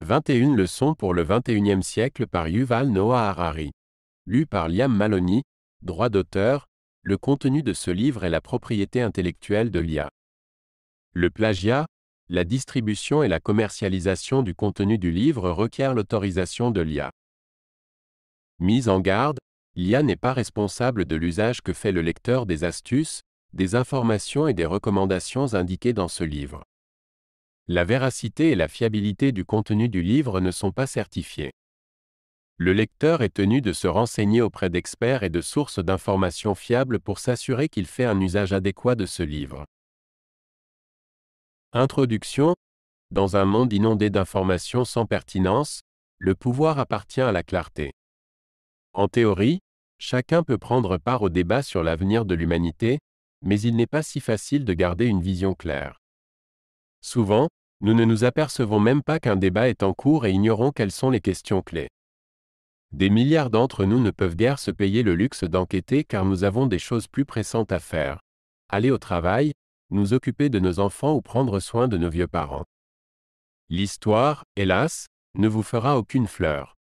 21 leçons pour le 21e siècle par Yuval Noah Harari. Lu par Liam Maloney, droit d'auteur, le contenu de ce livre est la propriété intellectuelle de l'IA. Le plagiat, la distribution et la commercialisation du contenu du livre requièrent l'autorisation de l'IA. Mise en garde, l'IA n'est pas responsable de l'usage que fait le lecteur des astuces, des informations et des recommandations indiquées dans ce livre. La véracité et la fiabilité du contenu du livre ne sont pas certifiées. Le lecteur est tenu de se renseigner auprès d'experts et de sources d'informations fiables pour s'assurer qu'il fait un usage adéquat de ce livre. Introduction. Dans un monde inondé d'informations sans pertinence, le pouvoir appartient à la clarté. En théorie, chacun peut prendre part au débat sur l'avenir de l'humanité, mais il n'est pas si facile de garder une vision claire. Souvent, nous ne nous apercevons même pas qu'un débat est en cours et ignorons quelles sont les questions clés. Des milliards d'entre nous ne peuvent guère se payer le luxe d'enquêter car nous avons des choses plus pressantes à faire. Aller au travail, nous occuper de nos enfants ou prendre soin de nos vieux parents. L'histoire, hélas, ne vous fera aucune fleur.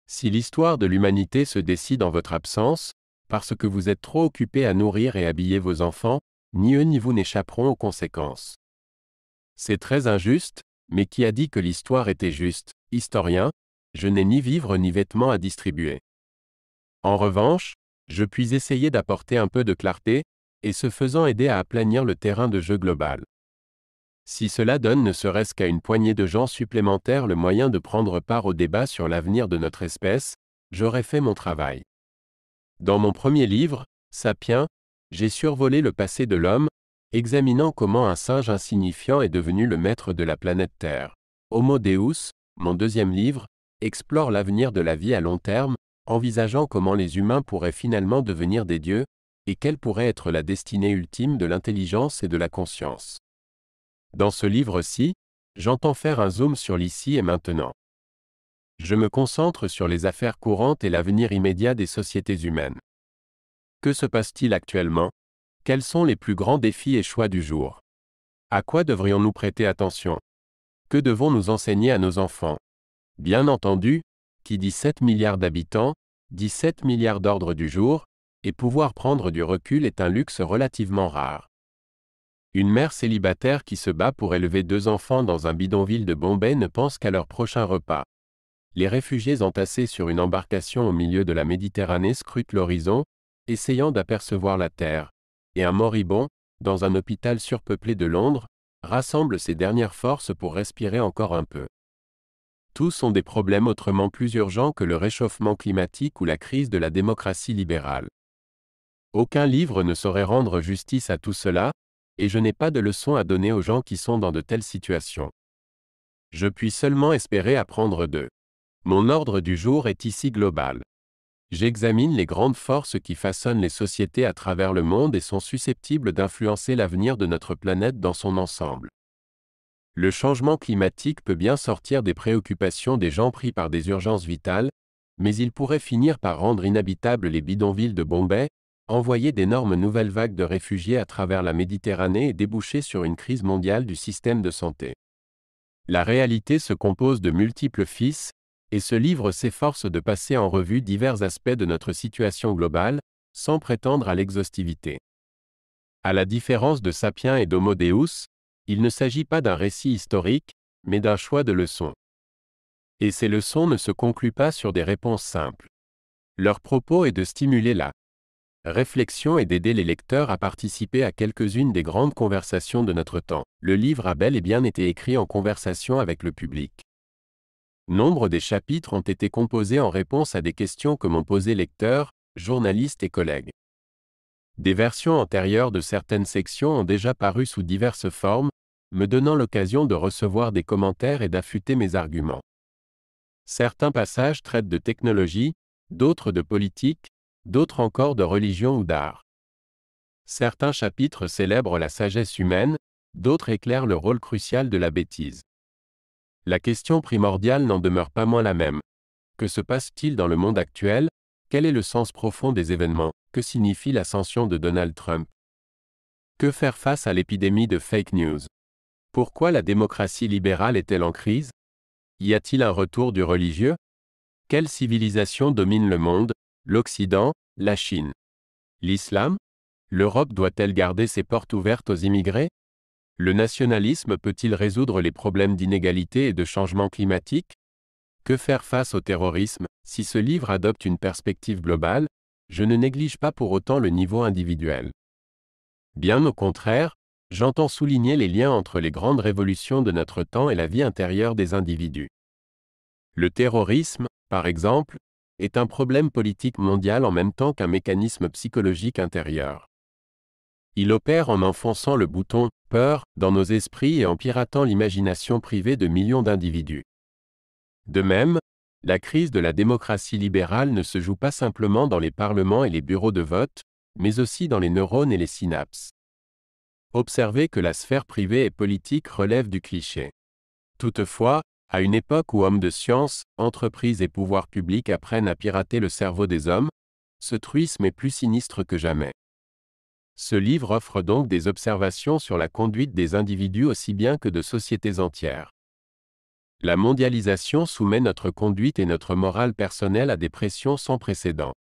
Si l'histoire de l'humanité se décide en votre absence, parce que vous êtes trop occupés à nourrir et habiller vos enfants, ni eux ni vous n'échapperont aux conséquences. C'est très injuste, mais qui a dit que l'histoire était juste? Historien, je n'ai ni vivres ni vêtements à distribuer. En revanche, je puis essayer d'apporter un peu de clarté, et ce faisant aider à aplanir le terrain de jeu global. Si cela donne ne serait-ce qu'à une poignée de gens supplémentaires le moyen de prendre part au débat sur l'avenir de notre espèce, j'aurais fait mon travail. Dans mon premier livre, Sapiens, j'ai survolé le passé de l'homme, examinant comment un singe insignifiant est devenu le maître de la planète Terre. Homo Deus, mon deuxième livre, explore l'avenir de la vie à long terme, envisageant comment les humains pourraient finalement devenir des dieux, et quelle pourrait être la destinée ultime de l'intelligence et de la conscience. Dans ce livre-ci, j'entends faire un zoom sur l'ici et maintenant. Je me concentre sur les affaires courantes et l'avenir immédiat des sociétés humaines. Que se passe-t-il actuellement? Quels sont les plus grands défis et choix du jour? À quoi devrions-nous prêter attention? Que devons-nous enseigner à nos enfants? Bien entendu, qui dit 7 milliards d'habitants, dit 7 milliards d'ordres du jour, et pouvoir prendre du recul est un luxe relativement rare. Une mère célibataire qui se bat pour élever 2 enfants dans un bidonville de Bombay ne pense qu'à leur prochain repas. Les réfugiés entassés sur une embarcation au milieu de la Méditerranée scrutent l'horizon, essayant d'apercevoir la terre, et un moribond, dans un hôpital surpeuplé de Londres, rassemble ses dernières forces pour respirer encore un peu. Tous ont des problèmes autrement plus urgents que le réchauffement climatique ou la crise de la démocratie libérale. Aucun livre ne saurait rendre justice à tout cela, et je n'ai pas de leçons à donner aux gens qui sont dans de telles situations. Je puis seulement espérer apprendre d'eux. Mon ordre du jour est ici global. J'examine les grandes forces qui façonnent les sociétés à travers le monde et sont susceptibles d'influencer l'avenir de notre planète dans son ensemble. Le changement climatique peut bien sortir des préoccupations des gens pris par des urgences vitales, mais il pourrait finir par rendre inhabitables les bidonvilles de Bombay, envoyer d'énormes nouvelles vagues de réfugiés à travers la Méditerranée et déboucher sur une crise mondiale du système de santé. La réalité se compose de multiples fils, et ce livre s'efforce de passer en revue divers aspects de notre situation globale, sans prétendre à l'exhaustivité. À la différence de Sapiens et d'Homo Deus, il ne s'agit pas d'un récit historique, mais d'un choix de leçons. Et ces leçons ne se concluent pas sur des réponses simples. Leur propos est de stimuler la réflexion et d'aider les lecteurs à participer à quelques-unes des grandes conversations de notre temps. Le livre a bel et bien été écrit en conversation avec le public. Nombre des chapitres ont été composés en réponse à des questions que m'ont posées lecteurs, journalistes et collègues. Des versions antérieures de certaines sections ont déjà paru sous diverses formes, me donnant l'occasion de recevoir des commentaires et d'affûter mes arguments. Certains passages traitent de technologie, d'autres de politique, d'autres encore de religion ou d'art. Certains chapitres célèbrent la sagesse humaine, d'autres éclairent le rôle crucial de la bêtise. La question primordiale n'en demeure pas moins la même. Que se passe-t-il dans le monde actuel? Quel est le sens profond des événements? Que signifie l'ascension de Donald Trump? Que faire face à l'épidémie de fake news? Pourquoi la démocratie libérale est-elle en crise? Y a-t-il un retour du religieux? Quelle civilisation domine le monde? L'Occident, la Chine. L'islam? L'Europe doit-elle garder ses portes ouvertes aux immigrés? Le nationalisme peut-il résoudre les problèmes d'inégalité et de changement climatique? Que faire face au terrorisme? Si ce livre adopte une perspective globale, je ne néglige pas pour autant le niveau individuel. Bien au contraire, j'entends souligner les liens entre les grandes révolutions de notre temps et la vie intérieure des individus. Le terrorisme, par exemple, est un problème politique mondial en même temps qu'un mécanisme psychologique intérieur. Il opère en enfonçant le bouton « peur » dans nos esprits et en piratant l'imagination privée de millions d'individus. De même, la crise de la démocratie libérale ne se joue pas simplement dans les parlements et les bureaux de vote, mais aussi dans les neurones et les synapses. Observez que la sphère privée et politique relève du cliché. Toutefois, à une époque où hommes de science, entreprises et pouvoirs publics apprennent à pirater le cerveau des hommes, ce truisme est plus sinistre que jamais. Ce livre offre donc des observations sur la conduite des individus aussi bien que de sociétés entières. La mondialisation soumet notre conduite et notre morale personnelle à des pressions sans précédent.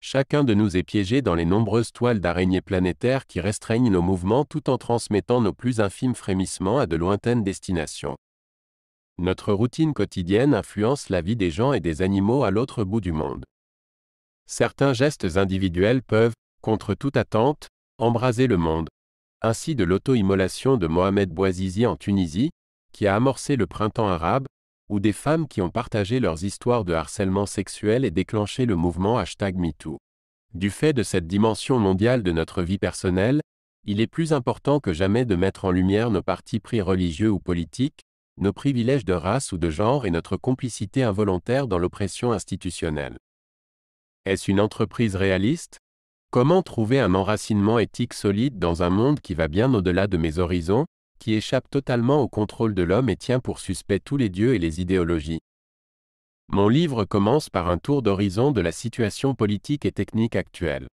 Chacun de nous est piégé dans les nombreuses toiles d'araignées planétaires qui restreignent nos mouvements tout en transmettant nos plus infimes frémissements à de lointaines destinations. Notre routine quotidienne influence la vie des gens et des animaux à l'autre bout du monde. Certains gestes individuels peuvent, contre toute attente, embraser le monde. Ainsi de l'auto-immolation de Mohamed Bouazizi en Tunisie, qui a amorcé le printemps arabe, ou des femmes qui ont partagé leurs histoires de harcèlement sexuel et déclenché le mouvement #MeToo. Du fait de cette dimension mondiale de notre vie personnelle, il est plus important que jamais de mettre en lumière nos partis pris religieux ou politiques, nos privilèges de race ou de genre et notre complicité involontaire dans l'oppression institutionnelle. Est-ce une entreprise réaliste? Comment trouver un enracinement éthique solide dans un monde qui va bien au-delà de mes horizons, qui échappe totalement au contrôle de l'homme et tient pour suspect tous les dieux et les idéologies? Mon livre commence par un tour d'horizon de la situation politique et technique actuelle.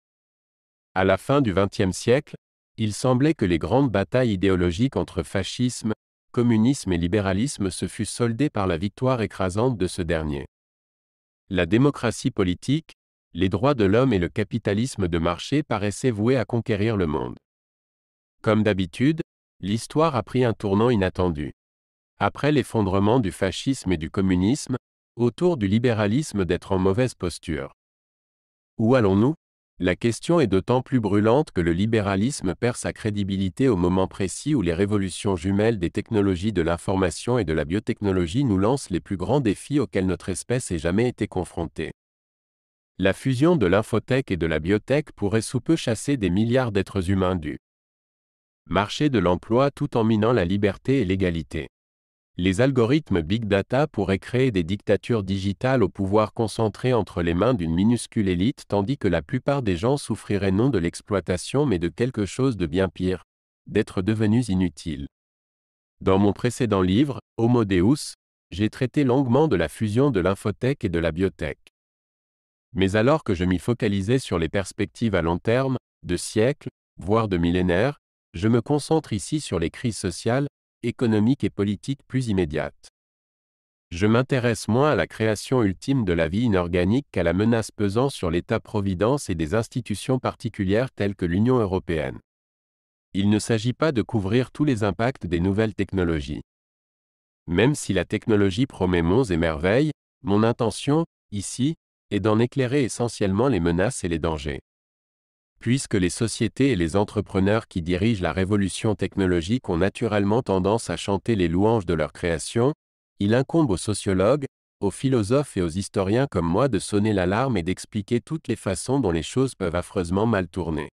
À la fin du XXe siècle, il semblait que les grandes batailles idéologiques entre fascisme, communisme et libéralisme se fussent soldées par la victoire écrasante de ce dernier. La démocratie politique, les droits de l'homme et le capitalisme de marché paraissaient voués à conquérir le monde. Comme d'habitude, l'histoire a pris un tournant inattendu. Après l'effondrement du fascisme et du communisme, autour du libéralisme d'être en mauvaise posture. Où allons-nous? La question est d'autant plus brûlante que le libéralisme perd sa crédibilité au moment précis où les révolutions jumelles des technologies de l'information et de la biotechnologie nous lancent les plus grands défis auxquels notre espèce ait jamais été confrontée. La fusion de l'infotech et de la biotech pourrait sous peu chasser des milliards d'êtres humains du marché de l'emploi tout en minant la liberté et l'égalité. Les algorithmes Big Data pourraient créer des dictatures digitales au pouvoir concentré entre les mains d'une minuscule élite tandis que la plupart des gens souffriraient non de l'exploitation mais de quelque chose de bien pire, d'être devenus inutiles. Dans mon précédent livre, Homo Deus, j'ai traité longuement de la fusion de l'infotech et de la biotech. Mais alors que je m'y focalisais sur les perspectives à long terme, de siècles, voire de millénaires, je me concentre ici sur les crises sociales, économiques et politiques plus immédiates. Je m'intéresse moins à la création ultime de la vie inorganique qu'à la menace pesant sur l'État-providence et des institutions particulières telles que l'Union européenne. Il ne s'agit pas de couvrir tous les impacts des nouvelles technologies. Même si la technologie promet monts et merveilles, mon intention, ici, est d'en éclairer essentiellement les menaces et les dangers. Puisque les sociétés et les entrepreneurs qui dirigent la révolution technologique ont naturellement tendance à chanter les louanges de leur création, il incombe aux sociologues, aux philosophes et aux historiens comme moi de sonner l'alarme et d'expliquer toutes les façons dont les choses peuvent affreusement mal tourner.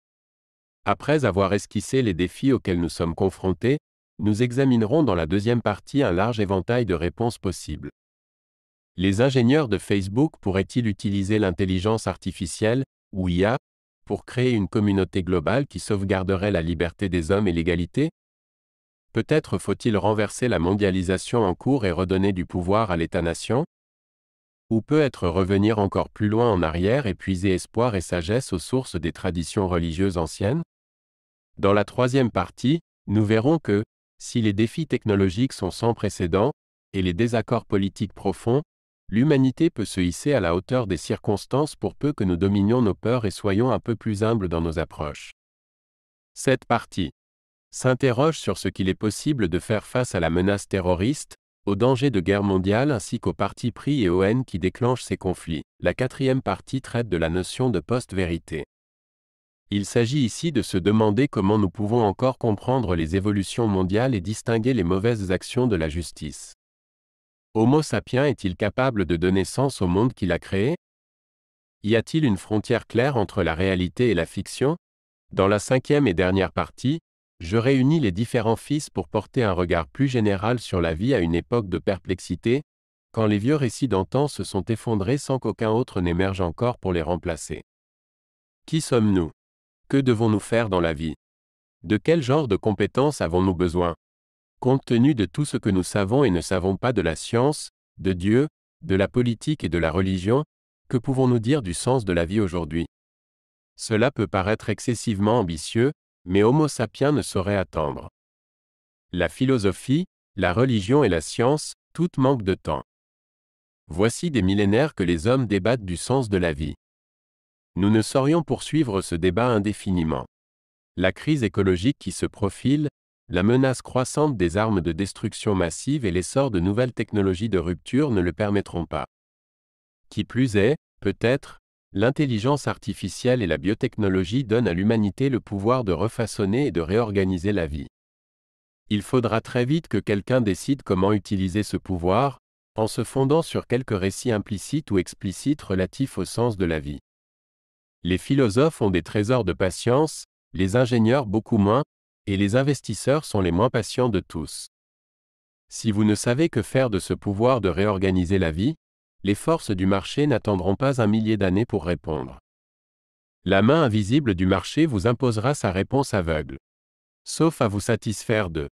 Après avoir esquissé les défis auxquels nous sommes confrontés, nous examinerons dans la deuxième partie un large éventail de réponses possibles. Les ingénieurs de Facebook pourraient-ils utiliser l'intelligence artificielle, ou IA, pour créer une communauté globale qui sauvegarderait la liberté des hommes et l'égalité? Peut-être faut-il renverser la mondialisation en cours et redonner du pouvoir à l'État-nation? Ou peut-être revenir encore plus loin en arrière et puiser espoir et sagesse aux sources des traditions religieuses anciennes? Dans la troisième partie, nous verrons que, si les défis technologiques sont sans précédent, et les désaccords politiques profonds, l'humanité peut se hisser à la hauteur des circonstances pour peu que nous dominions nos peurs et soyons un peu plus humbles dans nos approches. Cette partie s'interroge sur ce qu'il est possible de faire face à la menace terroriste, aux dangers de guerre mondiale ainsi qu'aux partis pris et aux haines qui déclenchent ces conflits. La quatrième partie traite de la notion de post-vérité. Il s'agit ici de se demander comment nous pouvons encore comprendre les évolutions mondiales et distinguer les mauvaises actions de la justice. Homo sapiens est-il capable de donner sens au monde qu'il a créé? Y a-t-il une frontière claire entre la réalité et la fiction? Dans la cinquième et dernière partie, je réunis les différents fils pour porter un regard plus général sur la vie à une époque de perplexité, quand les vieux récits d'antan se sont effondrés sans qu'aucun autre n'émerge encore pour les remplacer. Qui sommes-nous? Que devons-nous faire dans la vie? De quel genre de compétences avons-nous besoin? Compte tenu de tout ce que nous savons et ne savons pas de la science, de Dieu, de la politique et de la religion, que pouvons-nous dire du sens de la vie aujourd'hui? Cela peut paraître excessivement ambitieux, mais Homo sapiens ne saurait attendre. La philosophie, la religion et la science, toutes manquent de temps. Voici des millénaires que les hommes débattent du sens de la vie. Nous ne saurions poursuivre ce débat indéfiniment. La crise écologique qui se profile, la menace croissante des armes de destruction massive et l'essor de nouvelles technologies de rupture ne le permettront pas. Qui plus est, peut-être, l'intelligence artificielle et la biotechnologie donnent à l'humanité le pouvoir de refaçonner et de réorganiser la vie. Il faudra très vite que quelqu'un décide comment utiliser ce pouvoir, en se fondant sur quelques récits implicites ou explicites relatifs au sens de la vie. Les philosophes ont des trésors de patience, les ingénieurs beaucoup moins, et les investisseurs sont les moins patients de tous. Si vous ne savez que faire de ce pouvoir de réorganiser la vie, les forces du marché n'attendront pas 1 millier d'années pour répondre. La main invisible du marché vous imposera sa réponse aveugle. Sauf à vous satisfaire de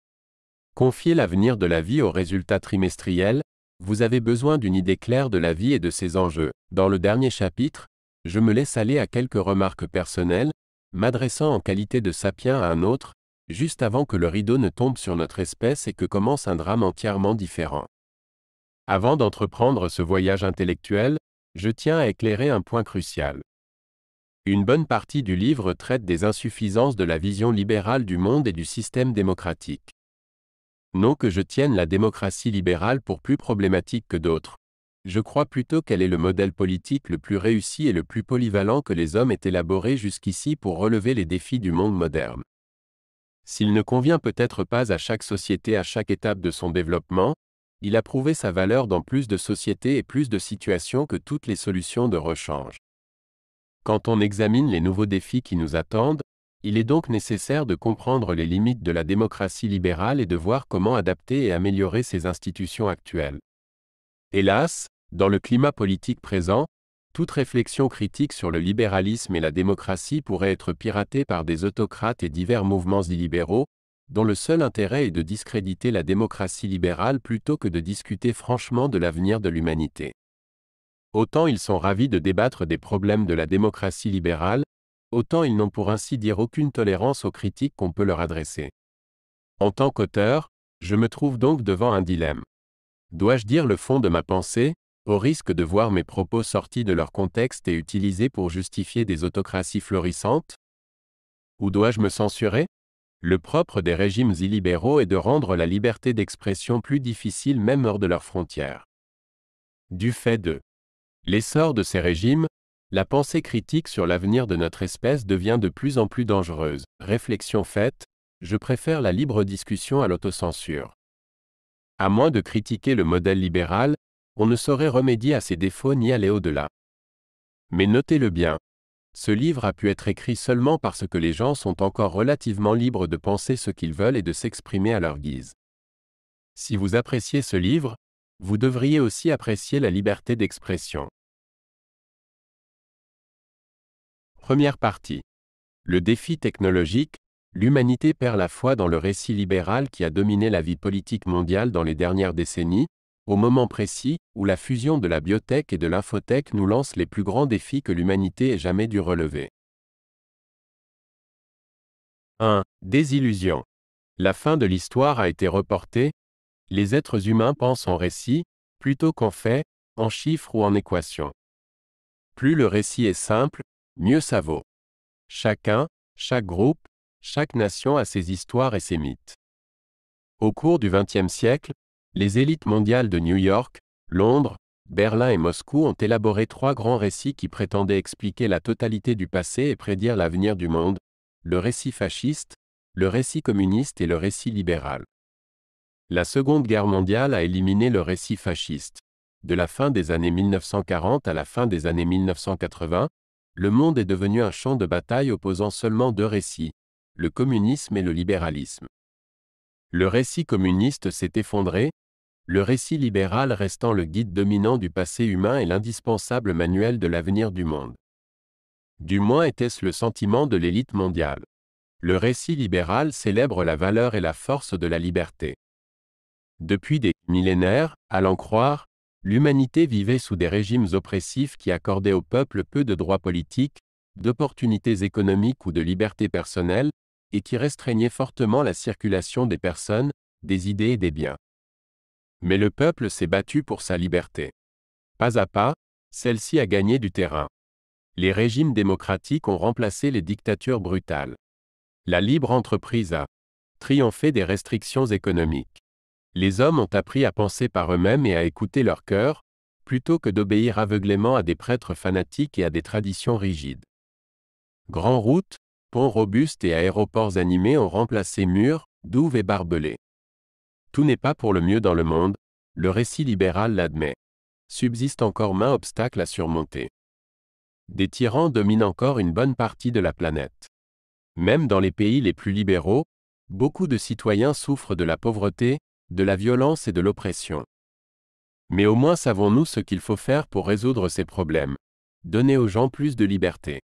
confier l'avenir de la vie aux résultats trimestriels, vous avez besoin d'une idée claire de la vie et de ses enjeux. Dans le dernier chapitre, je me laisse aller à quelques remarques personnelles, m'adressant en qualité de sapiens à un autre, juste avant que le rideau ne tombe sur notre espèce et que commence un drame entièrement différent. Avant d'entreprendre ce voyage intellectuel, je tiens à éclairer un point crucial. Une bonne partie du livre traite des insuffisances de la vision libérale du monde et du système démocratique. Non que je tienne la démocratie libérale pour plus problématique que d'autres. Je crois plutôt qu'elle est le modèle politique le plus réussi et le plus polyvalent que les hommes aient élaboré jusqu'ici pour relever les défis du monde moderne. S'il ne convient peut-être pas à chaque société à chaque étape de son développement, il a prouvé sa valeur dans plus de sociétés et plus de situations que toutes les solutions de rechange. Quand on examine les nouveaux défis qui nous attendent, il est donc nécessaire de comprendre les limites de la démocratie libérale et de voir comment adapter et améliorer ses institutions actuelles. Hélas, dans le climat politique présent, toute réflexion critique sur le libéralisme et la démocratie pourrait être piratée par des autocrates et divers mouvements illibéraux, dont le seul intérêt est de discréditer la démocratie libérale plutôt que de discuter franchement de l'avenir de l'humanité. Autant ils sont ravis de débattre des problèmes de la démocratie libérale, autant ils n'ont pour ainsi dire aucune tolérance aux critiques qu'on peut leur adresser. En tant qu'auteur, je me trouve donc devant un dilemme. Dois-je dire le fond de ma pensée, au risque de voir mes propos sortis de leur contexte et utilisés pour justifier des autocraties florissantes? Ou dois-je me censurer? Le propre des régimes illibéraux est de rendre la liberté d'expression plus difficile même hors de leurs frontières. Du fait de l'essor de ces régimes, la pensée critique sur l'avenir de notre espèce devient de plus en plus dangereuse. Réflexion faite, je préfère la libre discussion à l'autocensure. À moins de critiquer le modèle libéral, on ne saurait remédier à ses défauts ni aller au-delà. Mais notez-le bien, ce livre a pu être écrit seulement parce que les gens sont encore relativement libres de penser ce qu'ils veulent et de s'exprimer à leur guise. Si vous appréciez ce livre, vous devriez aussi apprécier la liberté d'expression. Première partie. Le défi technologique, l'humanité perd la foi dans le récit libéral qui a dominé la vie politique mondiale dans les dernières décennies, au moment précis où la fusion de la biotech et de l'infotech nous lance les plus grands défis que l'humanité ait jamais dû relever. 1. Désillusion. La fin de l'histoire a été reportée, Les êtres humains pensent en récits, plutôt qu'en faits, en chiffres ou en équations. Plus le récit est simple, mieux ça vaut. Chacun, chaque groupe, chaque nation a ses histoires et ses mythes. Au cours du XXe siècle, les élites mondiales de New York, Londres, Berlin et Moscou ont élaboré 3 grands récits qui prétendaient expliquer la totalité du passé et prédire l'avenir du monde: le récit fasciste, le récit communiste et le récit libéral. La Seconde Guerre mondiale a éliminé le récit fasciste. De la fin des années 1940 à la fin des années 1980, le monde est devenu un champ de bataille opposant seulement 2 récits, le communisme et le libéralisme. Le récit communiste s'est effondré, le récit libéral restant le guide dominant du passé humain et l'indispensable manuel de l'avenir du monde. Du moins était-ce le sentiment de l'élite mondiale. Le récit libéral célèbre la valeur et la force de la liberté. Depuis des millénaires, à l'en croire, l'humanité vivait sous des régimes oppressifs qui accordaient au peuple peu de droits politiques, d'opportunités économiques ou de libertés personnelles, et qui restreignaient fortement la circulation des personnes, des idées et des biens. Mais le peuple s'est battu pour sa liberté. Pas à pas, celle-ci a gagné du terrain. Les régimes démocratiques ont remplacé les dictatures brutales. La libre entreprise a triomphé des restrictions économiques. Les hommes ont appris à penser par eux-mêmes et à écouter leur cœur, plutôt que d'obéir aveuglément à des prêtres fanatiques et à des traditions rigides. Grandes routes, ponts robustes et aéroports animés ont remplacé murs, douves et barbelés. Tout n'est pas pour le mieux dans le monde, le récit libéral l'admet. Subsiste encore maints obstacles à surmonter. Des tyrans dominent encore une bonne partie de la planète. Même dans les pays les plus libéraux, beaucoup de citoyens souffrent de la pauvreté, de la violence et de l'oppression. Mais au moins savons-nous ce qu'il faut faire pour résoudre ces problèmes. Donner aux gens plus de liberté.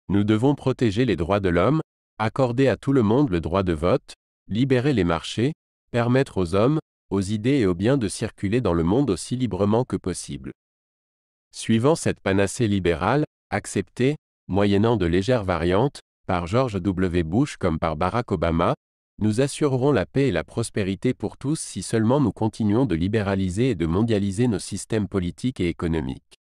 Nous devons protéger les droits de l'homme, accorder à tout le monde le droit de vote, libérer les marchés, permettre aux hommes, aux idées et aux biens de circuler dans le monde aussi librement que possible. Suivant cette panacée libérale, acceptée, moyennant de légères variantes, par George W. Bush comme par Barack Obama, nous assurerons la paix et la prospérité pour tous si seulement nous continuons de libéraliser et de mondialiser nos systèmes politiques et économiques.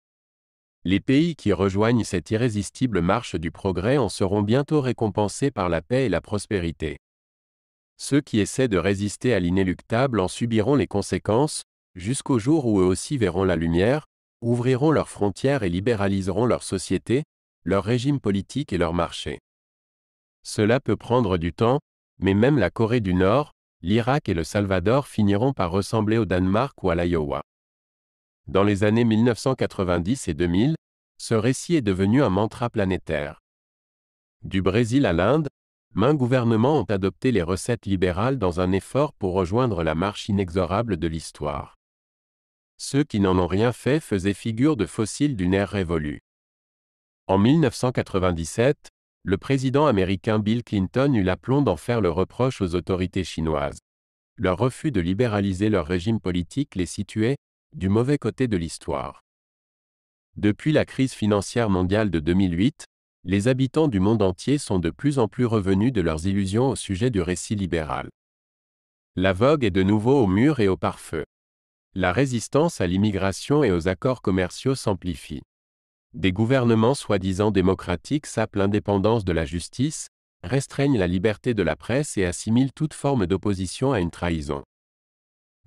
Les pays qui rejoignent cette irrésistible marche du progrès en seront bientôt récompensés par la paix et la prospérité. Ceux qui essaient de résister à l'inéluctable en subiront les conséquences, jusqu'au jour où eux aussi verront la lumière, ouvriront leurs frontières et libéraliseront leur société, leur régime politique et leur marché. Cela peut prendre du temps, mais même la Corée du Nord, l'Irak et le Salvador finiront par ressembler au Danemark ou à l'Iowa. Dans les années 1990 et 2000, ce récit est devenu un mantra planétaire. Du Brésil à l'Inde, maints gouvernements ont adopté les recettes libérales dans un effort pour rejoindre la marche inexorable de l'histoire. Ceux qui n'en ont rien fait faisaient figure de fossiles d'une ère révolue. En 1997, le président américain Bill Clinton eut l'aplomb d'en faire le reproche aux autorités chinoises. Leur refus de libéraliser leur régime politique les situait du mauvais côté de l'histoire. Depuis la crise financière mondiale de 2008, les habitants du monde entier sont de plus en plus revenus de leurs illusions au sujet du récit libéral. La vogue est de nouveau au mur et au pare-feu. La résistance à l'immigration et aux accords commerciaux s'amplifie. Des gouvernements soi-disant démocratiques sapent l'indépendance de la justice, restreignent la liberté de la presse et assimilent toute forme d'opposition à une trahison.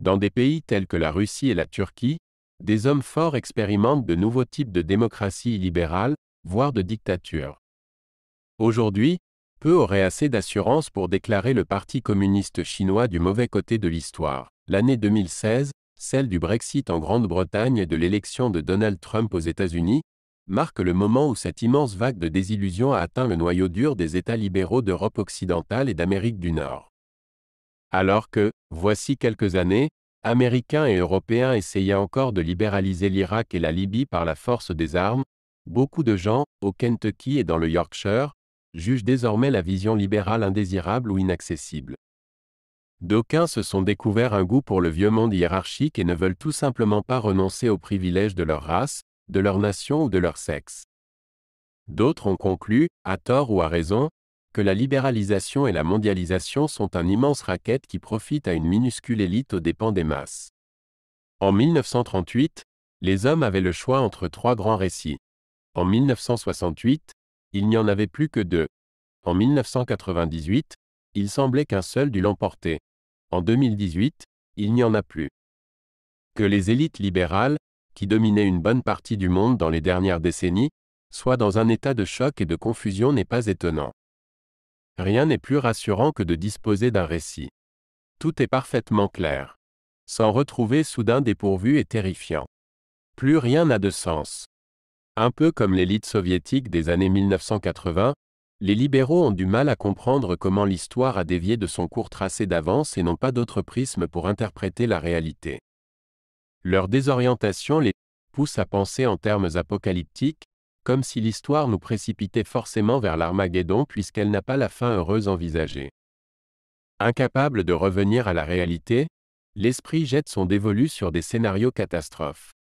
Dans des pays tels que la Russie et la Turquie, des hommes forts expérimentent de nouveaux types de démocratie illibérale, voire de dictature. Aujourd'hui, peu auraient assez d'assurance pour déclarer le Parti communiste chinois du mauvais côté de l'histoire. L'année 2016, celle du Brexit en Grande-Bretagne et de l'élection de Donald Trump aux États-Unis, marque le moment où cette immense vague de désillusion a atteint le noyau dur des États libéraux d'Europe occidentale et d'Amérique du Nord. Alors que, voici quelques années, Américains et Européens essayaient encore de libéraliser l'Irak et la Libye par la force des armes, beaucoup de gens, au Kentucky et dans le Yorkshire, jugent désormais la vision libérale indésirable ou inaccessible. D'aucuns se sont découverts un goût pour le vieux monde hiérarchique et ne veulent tout simplement pas renoncer aux privilèges de leur race, de leur nation ou de leur sexe. D'autres ont conclu, à tort ou à raison, que la libéralisation et la mondialisation sont un immense racket qui profite à une minuscule élite aux dépens des masses. En 1938, les hommes avaient le choix entre trois grands récits. En 1968, il n'y en avait plus que deux. En 1998, il semblait qu'un seul dût l'emporter. En 2018, il n'y en a plus. Que les élites libérales, qui dominaient une bonne partie du monde dans les dernières décennies, soient dans un état de choc et de confusion n'est pas étonnant. Rien n'est plus rassurant que de disposer d'un récit. Tout est parfaitement clair. S'en retrouver soudain dépourvu est terrifiant. Plus rien n'a de sens. Un peu comme l'élite soviétique des années 1980, les libéraux ont du mal à comprendre comment l'histoire a dévié de son cours tracé d'avance et n'ont pas d'autre prisme pour interpréter la réalité. Leur désorientation les pousse à penser en termes apocalyptiques, comme si l'histoire nous précipitait forcément vers l'Armageddon puisqu'elle n'a pas la fin heureuse envisagée. Incapable de revenir à la réalité, l'esprit jette son dévolu sur des scénarios catastrophes.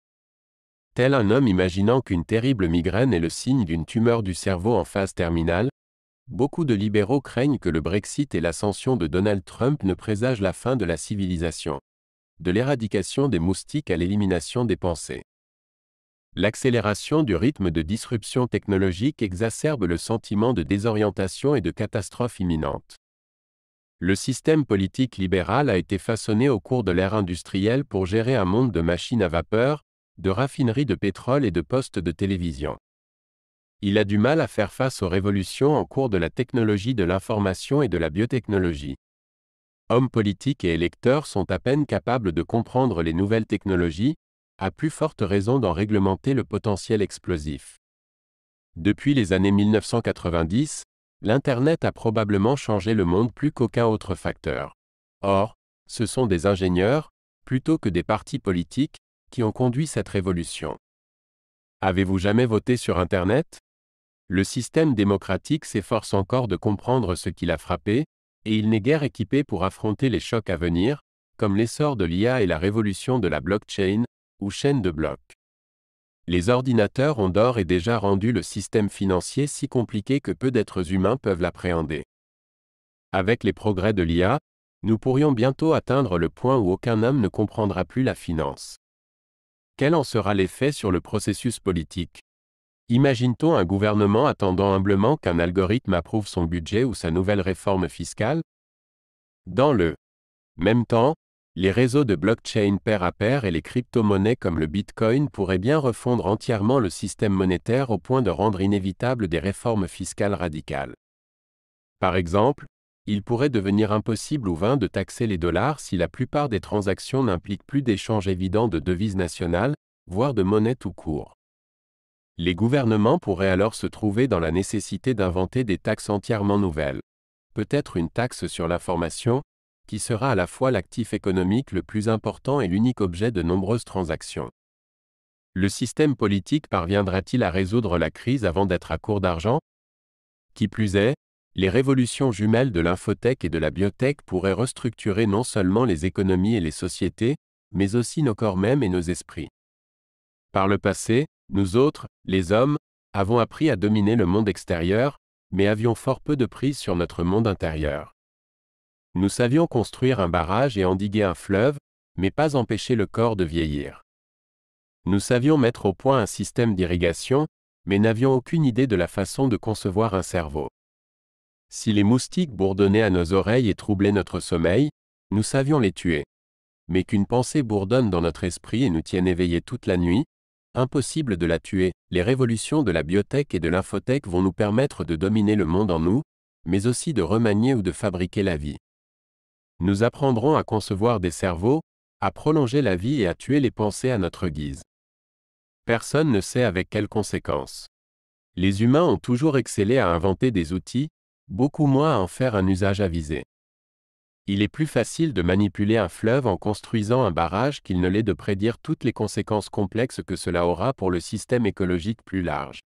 Tel un homme imaginant qu'une terrible migraine est le signe d'une tumeur du cerveau en phase terminale, beaucoup de libéraux craignent que le Brexit et l'ascension de Donald Trump ne présagent la fin de la civilisation, de l'éradication des moustiques à l'élimination des pensées. L'accélération du rythme de disruption technologique exacerbe le sentiment de désorientation et de catastrophe imminente. Le système politique libéral a été façonné au cours de l'ère industrielle pour gérer un monde de machines à vapeur, de raffineries de pétrole et de postes de télévision. Il a du mal à faire face aux révolutions en cours de la technologie de l'information et de la biotechnologie. Hommes politiques et électeurs sont à peine capables de comprendre les nouvelles technologies, à plus forte raison d'en réglementer le potentiel explosif. Depuis les années 1990, l'Internet a probablement changé le monde plus qu'aucun autre facteur. Or, ce sont des ingénieurs, plutôt que des partis politiques, qui ont conduit cette révolution. Avez-vous jamais voté sur Internet? Le système démocratique s'efforce encore de comprendre ce qui l'a frappé, et il n'est guère équipé pour affronter les chocs à venir, comme l'essor de l'IA et la révolution de la blockchain, ou chaîne de blocs. Les ordinateurs ont d'ores et déjà rendu le système financier si compliqué que peu d'êtres humains peuvent l'appréhender. Avec les progrès de l'IA, nous pourrions bientôt atteindre le point où aucun homme ne comprendra plus la finance. Quel en sera l'effet sur le processus politique? Imagine-t-on un gouvernement attendant humblement qu'un algorithme approuve son budget ou sa nouvelle réforme fiscale? Dans le même temps, les réseaux de blockchain pair à pair et les crypto-monnaies comme le Bitcoin pourraient bien refondre entièrement le système monétaire au point de rendre inévitables des réformes fiscales radicales. Par exemple, il pourrait devenir impossible ou vain de taxer les dollars si la plupart des transactions n'impliquent plus d'échanges évidents de devises nationales, voire de monnaie tout court. Les gouvernements pourraient alors se trouver dans la nécessité d'inventer des taxes entièrement nouvelles. Peut-être une taxe sur l'information, qui sera à la fois l'actif économique le plus important et l'unique objet de nombreuses transactions. Le système politique parviendra-t-il à résoudre la crise avant d'être à court d'argent? Qui plus est, les révolutions jumelles de l'infotech et de la biotech pourraient restructurer non seulement les économies et les sociétés, mais aussi nos corps mêmes et nos esprits. Par le passé, nous autres, les hommes, avons appris à dominer le monde extérieur, mais avions fort peu de prise sur notre monde intérieur. Nous savions construire un barrage et endiguer un fleuve, mais pas empêcher le corps de vieillir. Nous savions mettre au point un système d'irrigation, mais n'avions aucune idée de la façon de concevoir un cerveau. Si les moustiques bourdonnaient à nos oreilles et troublaient notre sommeil, nous savions les tuer. Mais qu'une pensée bourdonne dans notre esprit et nous tienne éveillés toute la nuit, impossible de la tuer. Les révolutions de la biotech et de l'infotech vont nous permettre de dominer le monde en nous, mais aussi de remanier ou de fabriquer la vie. Nous apprendrons à concevoir des cerveaux, à prolonger la vie et à tuer les pensées à notre guise. Personne ne sait avec quelles conséquences. Les humains ont toujours excellé à inventer des outils, beaucoup moins à en faire un usage avisé. Il est plus facile de manipuler un fleuve en construisant un barrage qu'il ne l'est de prédire toutes les conséquences complexes que cela aura pour le système écologique plus large.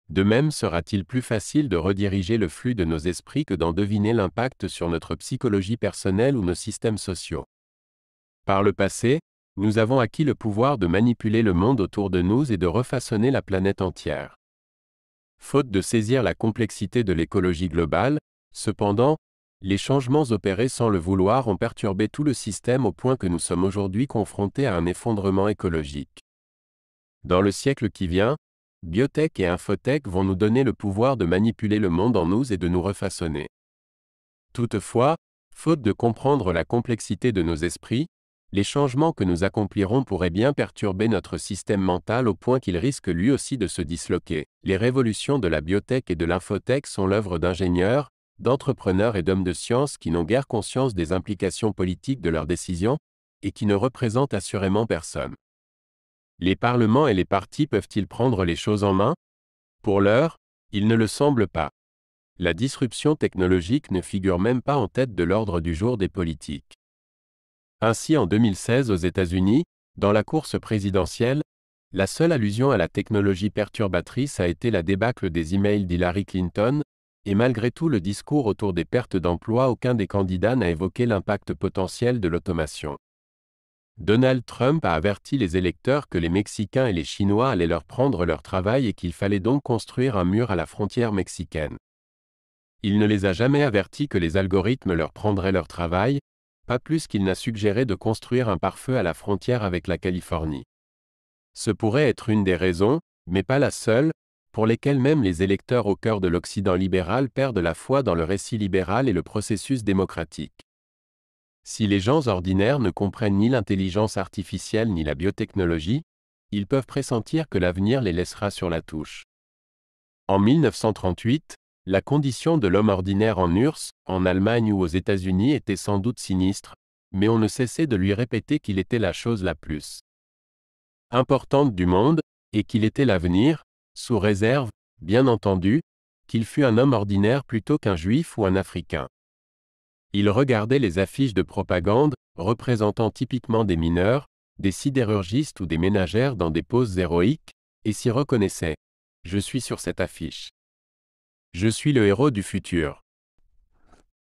De même sera-t-il plus facile de rediriger le flux de nos esprits que d'en deviner l'impact sur notre psychologie personnelle ou nos systèmes sociaux. Par le passé, nous avons acquis le pouvoir de manipuler le monde autour de nous et de refaçonner la planète entière. Faute de saisir la complexité de l'écologie globale, cependant, les changements opérés sans le vouloir ont perturbé tout le système au point que nous sommes aujourd'hui confrontés à un effondrement écologique. Dans le siècle qui vient, biotech et infotech vont nous donner le pouvoir de manipuler le monde en nous et de nous refaçonner. Toutefois, faute de comprendre la complexité de nos esprits, les changements que nous accomplirons pourraient bien perturber notre système mental au point qu'il risque lui aussi de se disloquer. Les révolutions de la biotech et de l'infotech sont l'œuvre d'ingénieurs, d'entrepreneurs et d'hommes de science qui n'ont guère conscience des implications politiques de leurs décisions, et qui ne représentent assurément personne. Les parlements et les partis peuvent-ils prendre les choses en main? Pour l'heure, il ne le semble pas. La disruption technologique ne figure même pas en tête de l'ordre du jour des politiques. Ainsi en 2016 aux États-Unis, dans la course présidentielle, la seule allusion à la technologie perturbatrice a été la débâcle des emails d'Hillary Clinton, et malgré tout le discours autour des pertes d'emplois, aucun des candidats n'a évoqué l'impact potentiel de l'automation. Donald Trump a averti les électeurs que les Mexicains et les Chinois allaient leur prendre leur travail et qu'il fallait donc construire un mur à la frontière mexicaine. Il ne les a jamais avertis que les algorithmes leur prendraient leur travail, pas plus qu'il n'a suggéré de construire un pare-feu à la frontière avec la Californie. Ce pourrait être une des raisons, mais pas la seule, pour lesquelles même les électeurs au cœur de l'Occident libéral perdent la foi dans le récit libéral et le processus démocratique. Si les gens ordinaires ne comprennent ni l'intelligence artificielle ni la biotechnologie, ils peuvent pressentir que l'avenir les laissera sur la touche. En 1938, la condition de l'homme ordinaire en URSS, en Allemagne ou aux États-Unis était sans doute sinistre, mais on ne cessait de lui répéter qu'il était la chose la plus importante du monde, et qu'il était l'avenir, sous réserve, bien entendu, qu'il fût un homme ordinaire plutôt qu'un juif ou un africain. Il regardait les affiches de propagande, représentant typiquement des mineurs, des sidérurgistes ou des ménagères dans des poses héroïques, et s'y reconnaissait. Je suis sur cette affiche. Je suis le héros du futur.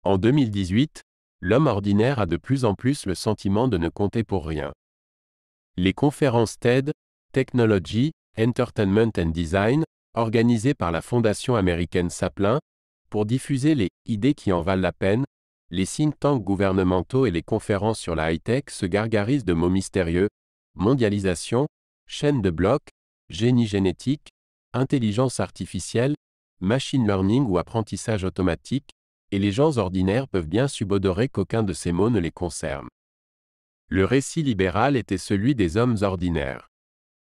En 2018, l'homme ordinaire a de plus en plus le sentiment de ne compter pour rien. Les conférences TED, Technology, Entertainment and Design, organisées par la fondation américaine Sapling, pour diffuser les « idées qui en valent la peine », les think tanks gouvernementaux et les conférences sur la high-tech se gargarisent de mots mystérieux, mondialisation, chaîne de blocs, génie génétique, intelligence artificielle, machine learning ou apprentissage automatique, et les gens ordinaires peuvent bien subodorer qu'aucun de ces mots ne les concerne. Le récit libéral était celui des hommes ordinaires.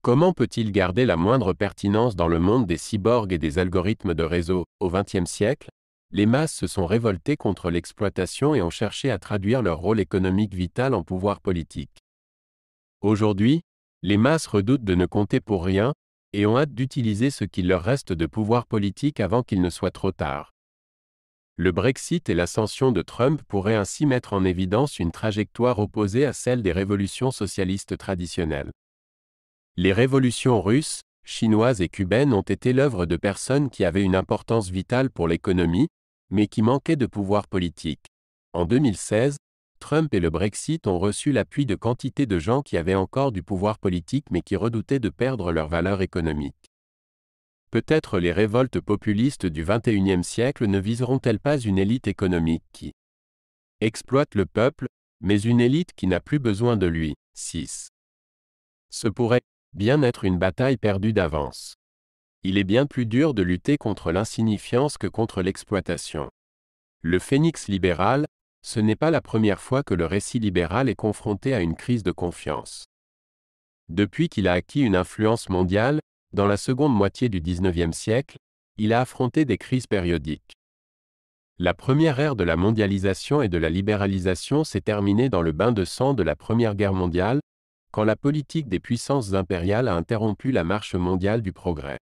Comment peut-il garder la moindre pertinence dans le monde des cyborgs et des algorithmes de réseau? Au XXe siècle, les masses se sont révoltées contre l'exploitation et ont cherché à traduire leur rôle économique vital en pouvoir politique. Aujourd'hui, les masses redoutent de ne compter pour rien, et ont hâte d'utiliser ce qu'il leur reste de pouvoir politique avant qu'il ne soit trop tard. Le Brexit et l'ascension de Trump pourraient ainsi mettre en évidence une trajectoire opposée à celle des révolutions socialistes traditionnelles. Les révolutions russes, chinoises et cubaines ont été l'œuvre de personnes qui avaient une importance vitale pour l'économie, mais qui manquaient de pouvoir politique. En 2016, Trump et le Brexit ont reçu l'appui de quantité de gens qui avaient encore du pouvoir politique mais qui redoutaient de perdre leur valeur économique. Peut-être les révoltes populistes du XXIe siècle ne viseront-elles pas une élite économique qui exploite le peuple, mais une élite qui n'a plus besoin de lui. 6. Ce pourrait bien être une bataille perdue d'avance. Il est bien plus dur de lutter contre l'insignifiance que contre l'exploitation. Le phénix libéral, ce n'est pas la première fois que le récit libéral est confronté à une crise de confiance. Depuis qu'il a acquis une influence mondiale, dans la seconde moitié du XIXe siècle, il a affronté des crises périodiques. La première ère de la mondialisation et de la libéralisation s'est terminée dans le bain de sang de la Première Guerre mondiale, quand la politique des puissances impériales a interrompu la marche mondiale du progrès.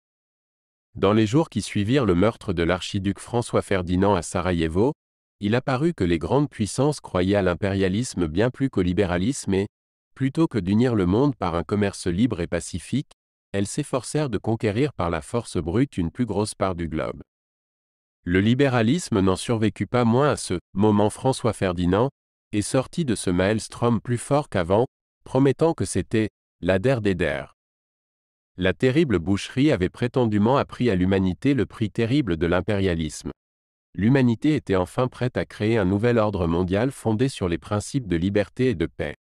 Dans les jours qui suivirent le meurtre de l'archiduc François Ferdinand à Sarajevo, il apparut que les grandes puissances croyaient à l'impérialisme bien plus qu'au libéralisme et, plutôt que d'unir le monde par un commerce libre et pacifique, elles s'efforcèrent de conquérir par la force brute une plus grosse part du globe. Le libéralisme n'en survécut pas moins à ce moment François Ferdinand, et sortit de ce maelstrom plus fort qu'avant, promettant que c'était la der des der. La terrible boucherie avait prétendument appris à l'humanité le prix terrible de l'impérialisme. L'humanité était enfin prête à créer un nouvel ordre mondial fondé sur les principes de liberté et de paix.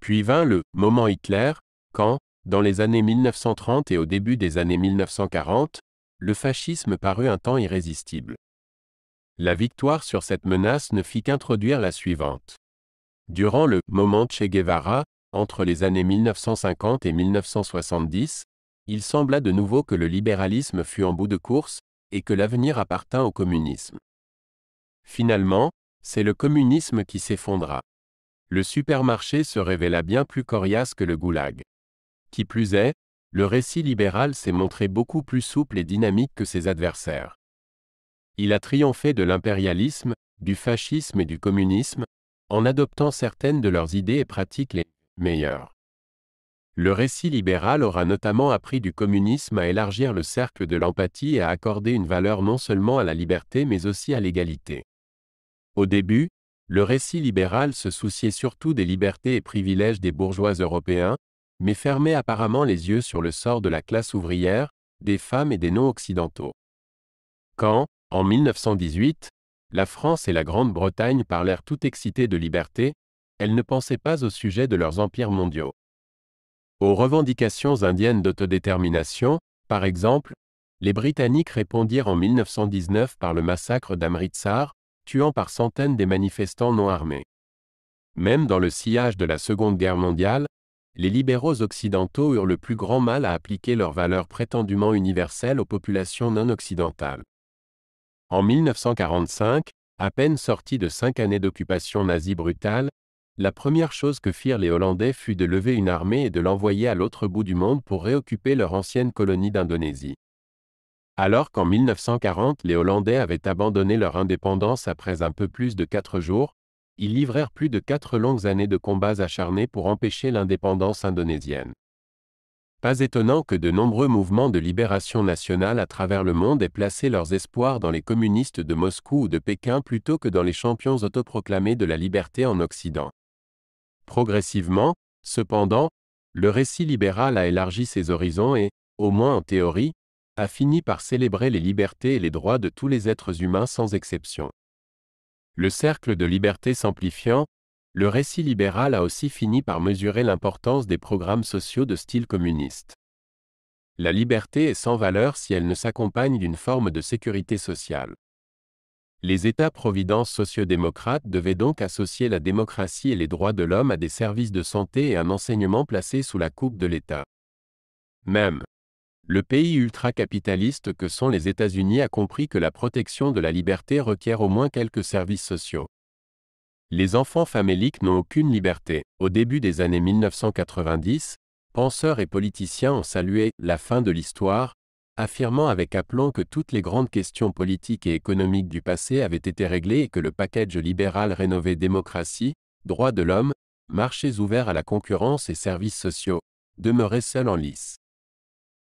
Puis vint le « moment Hitler », quand, dans les années 1930 et au début des années 1940, le fascisme parut un temps irrésistible. La victoire sur cette menace ne fit qu'introduire la suivante. Durant le « moment Che Guevara », entre les années 1950 et 1970, il sembla de nouveau que le libéralisme fut en bout de course, et que l'avenir appartint au communisme. Finalement, c'est le communisme qui s'effondra. Le supermarché se révéla bien plus coriace que le goulag. Qui plus est, le récit libéral s'est montré beaucoup plus souple et dynamique que ses adversaires. Il a triomphé de l'impérialisme, du fascisme et du communisme, en adoptant certaines de leurs idées et pratiques les meilleures. Le récit libéral aura notamment appris du communisme à élargir le cercle de l'empathie et à accorder une valeur non seulement à la liberté mais aussi à l'égalité. Au début, le récit libéral se souciait surtout des libertés et privilèges des bourgeois européens, mais fermait apparemment les yeux sur le sort de la classe ouvrière, des femmes et des non-occidentaux. Quand, en 1918, la France et la Grande-Bretagne parlèrent tout excités de liberté, elles ne pensaient pas au sujet de leurs empires mondiaux. Aux revendications indiennes d'autodétermination, par exemple, les Britanniques répondirent en 1919 par le massacre d'Amritsar, tuant par centaines des manifestants non armés. Même dans le sillage de la Seconde Guerre mondiale, les libéraux occidentaux eurent le plus grand mal à appliquer leurs valeurs prétendument universelles aux populations non occidentales. En 1945, à peine sortis de 5 années d'occupation nazie brutale, la première chose que firent les Hollandais fut de lever une armée et de l'envoyer à l'autre bout du monde pour réoccuper leur ancienne colonie d'Indonésie. Alors qu'en 1940 les Hollandais avaient abandonné leur indépendance après un peu plus de 4 jours, ils livrèrent plus de 4 longues années de combats acharnés pour empêcher l'indépendance indonésienne. Pas étonnant que de nombreux mouvements de libération nationale à travers le monde aient placé leurs espoirs dans les communistes de Moscou ou de Pékin plutôt que dans les champions autoproclamés de la liberté en Occident. Progressivement, cependant, le récit libéral a élargi ses horizons et, au moins en théorie, a fini par célébrer les libertés et les droits de tous les êtres humains sans exception. Le cercle de liberté s'amplifiant, le récit libéral a aussi fini par mesurer l'importance des programmes sociaux de style communiste. La liberté est sans valeur si elle ne s'accompagne d'une forme de sécurité sociale. Les États-providence sociodémocrates devaient donc associer la démocratie et les droits de l'homme à des services de santé et un enseignement placés sous la coupe de l'État. Même, le pays ultra-capitaliste que sont les États-Unis a compris que la protection de la liberté requiert au moins quelques services sociaux. Les enfants faméliques n'ont aucune liberté. Au début des années 1990, penseurs et politiciens ont salué « la fin de l'histoire », affirmant avec aplomb que toutes les grandes questions politiques et économiques du passé avaient été réglées et que le package libéral rénové démocratie, droits de l'homme, marchés ouverts à la concurrence et services sociaux, demeurait seul en lice.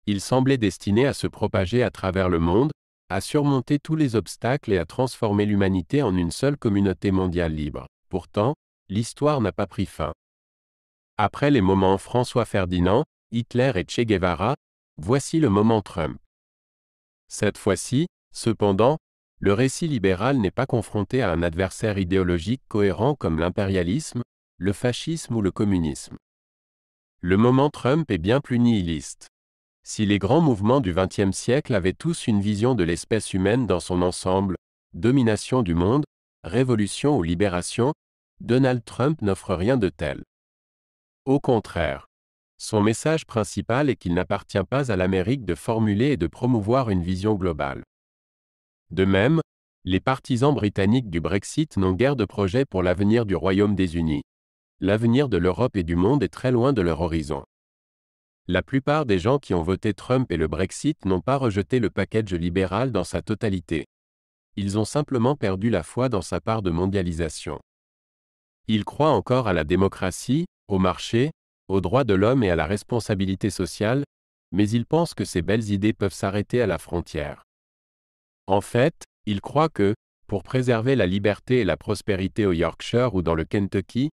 Il semblait destiné à se propager à travers le monde, à surmonter tous les obstacles et à transformer l'humanité en une seule communauté mondiale libre. Pourtant, l'histoire n'a pas pris fin. Après les moments François Ferdinand, Hitler et Che Guevara, voici le moment Trump. Cette fois-ci, cependant, le récit libéral n'est pas confronté à un adversaire idéologique cohérent comme l'impérialisme, le fascisme ou le communisme. Le moment Trump est bien plus nihiliste. Si les grands mouvements du XXe siècle avaient tous une vision de l'espèce humaine dans son ensemble, domination du monde, révolution ou libération, Donald Trump n'offre rien de tel. Au contraire, son message principal est qu'il n'appartient pas à l'Amérique de formuler et de promouvoir une vision globale. De même, les partisans britanniques du Brexit n'ont guère de projet pour l'avenir du Royaume des Unis. L'avenir de l'Europe et du monde est très loin de leur horizon. La plupart des gens qui ont voté Trump et le Brexit n'ont pas rejeté le package libéral dans sa totalité. Ils ont simplement perdu la foi dans sa part de mondialisation. Ils croient encore à la démocratie, au marché, aux droits de l'homme et à la responsabilité sociale, mais ils pensent que ces belles idées peuvent s'arrêter à la frontière. En fait, ils croient que, pour préserver la liberté et la prospérité au Yorkshire ou dans le Kentucky,